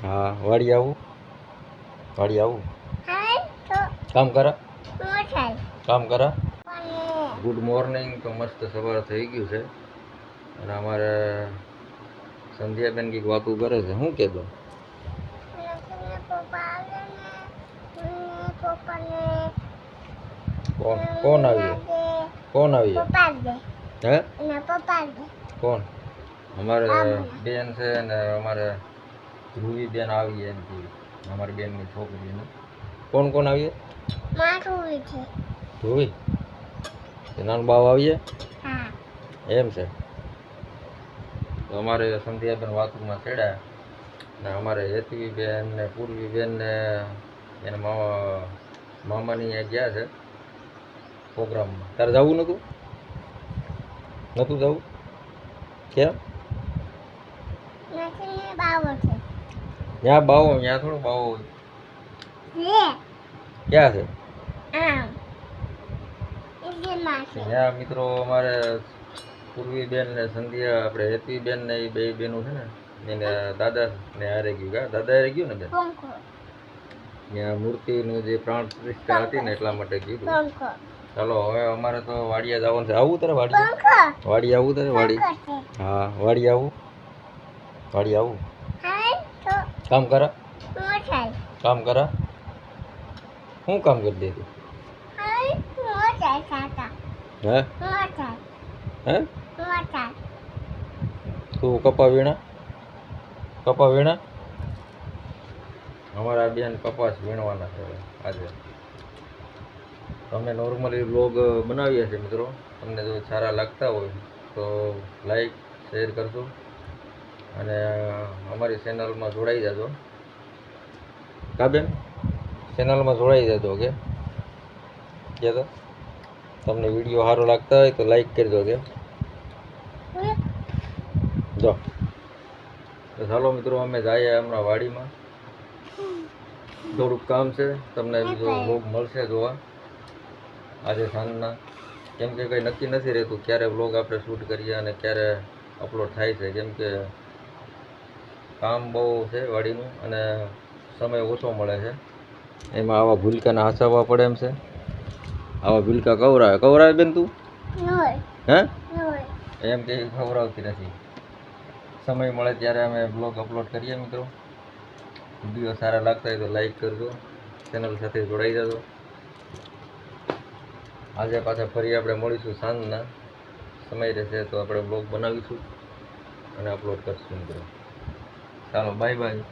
હા વાડી આવું કામ કરા કામ કરા ગુડ મોર્નિંગ. તો મસ્ત સવાર થઈ ગયું છે અને અમારે સંધ્યાબેન કંઈક વાતું કરે છે. શું કે બેન? કોણ આવી હે કોણ? અમારે બેન છે ને અમારે ધ્રુવી બેન આવી એમથી અમારી બેનની છોકરીની. કોણ કોણ આવીએ? ધ્રુવી નાનું બાવ આવીએ એમ છે. તો અમારે સંધ્યાબેન વાતુમાં ચડ્યા ને અમારે હેતવી બેન ને પૂર્વી બેન ને એના મામાની અહીંયા ગયા છે પ્રોગ્રામમાં. તારે જવું નહોતું જવું? કેમ? ત્યાં બાવો ત્યાં થોડું બાવો હોય. ક્યાં છે? ત્યાં મિત્રો અમારે પૂર્વી બેન ને સંધ્યા આપણે હેતવી બેન ને એ બે બેનું છે ને એને દાદા ને હારે ગયું. દાદા હારે ગયું ને બેન ત્યાં મૂર્તિનું જે પ્રાણ પ્રતિષ્ઠા હતી ને એટલા માટે કીધું. ચાલો હવે અમારે તો વાડિયા જવાનું છે. આવું તારે વાડી આવું તારે વાડી? હા વાડી આવું કામ કરા શું કામ કરી દે તું? હે તું કપા વીણા? અમારા બેન કપાસ વીણવાના છે આજે. અમે નોર્મલી વ્લોગ બનાવીએ છીએ મિત્રો. તમને જો સારા લાગતા હોય તો લાઈક શેર કરજો અને અમારી ચેનલમાં જોડાઈ જજો. કા બેન ચેનલમાં જોડાઈ જજો કે તો તમને વિડીયો સારો લાગતા હોય તો લાઈક કરજો કે જો. તો ચાલો મિત્રો અમે જઈએ હમણાં વાડીમાં. થોડુંક કામ છે. તમને બીજો વ્લોગ મળશે જોવા આજે સાંજના. કેમ કે કંઈ નક્કી નથી રહેતું ક્યારે વ્લોગ આપણે શૂટ કરીએ અને ક્યારે અપલોડ થાય છે. કેમ કે કામ બહુ છે વાડીનું અને સમય ઓછો મળે છે. એમાં આવા ભૂલકાને હાંસવવા પડે એમ છે. આવા ભૂલકા કવરાવે બેન તું? હે એમ કે ખવડાવતી નથી. સમય મળે ત્યારે અમે બ્લોગ અપલોડ કરીએ મિત્રો. વિડીયો સારા લાગતા હોય તો લાઈક કરજો, ચેનલ સાથે જોડાઈ જજો. આજે પાછા ફરી આપણે મળીશું સાંજના સમય રહેશે તો આપણે બ્લોગ બનાવીશું અને અપલોડ કરીશું મિત્રો. ચાલો બાય બાય.